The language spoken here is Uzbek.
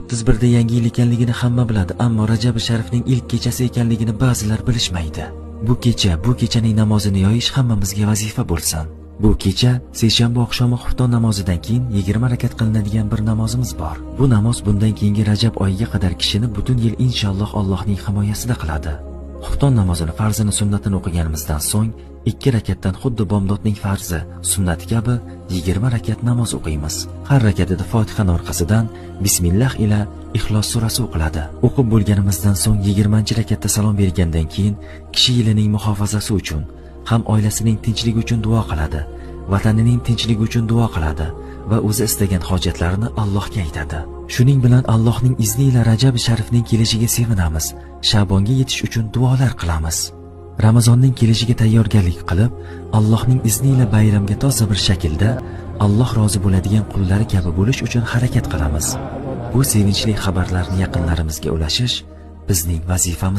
31da yangi yil ekanligini hamma biladi, ammo Rajab Sharifning ilk kechasi ekanligini ba'zilar bilishmaydi. Bu kechaning namozini yoyish hammamizga vazifa bo'lsin. Bu kecha seshanba oqshomi xufton namozidan keyin 20 rakat qilinadigan bir namozimiz bor. Bu namoz bundan keyingi Rajab oyiga qadar kishini butun yil inshaalloh Allohning himoyasida qiladi. Xufton namozini farzini sunnatini o'qiganimizdan so'ng 2 rakatdan xuddi bomdodning farzi, sunnati kabi 20 rakat namoz o'qiymiz. Har rakatida Fotihani orqasidan bismillah ila Ixlos surasi o'qiladi. O'qib bo'lganimizdan so'ng 20-rakatda salom bergandan keyin kishi yilining muhofazasi uchun, ham oilasining tinchligi uchun duo qiladi, vatanining tinchligi uchun duo qiladi va o'zi istagan hojatlarini Allohga aytadi. Shuning bilan Allohning izni ila Rajab Sharifning kelishiga sevinamiz, Sha'bonga yetish uchun duolar qilamiz. Ramazonning kelishiga tayyorgarlik qilib, Allohning izni ila bayramga toza bir shaklda Alloh rozi bo'ladigan qullari kabi bo'lish uchun harakat qilamiz. Bu sevinchli xabarlarni yaqinlarimizga ulashish bizning vazifamiz.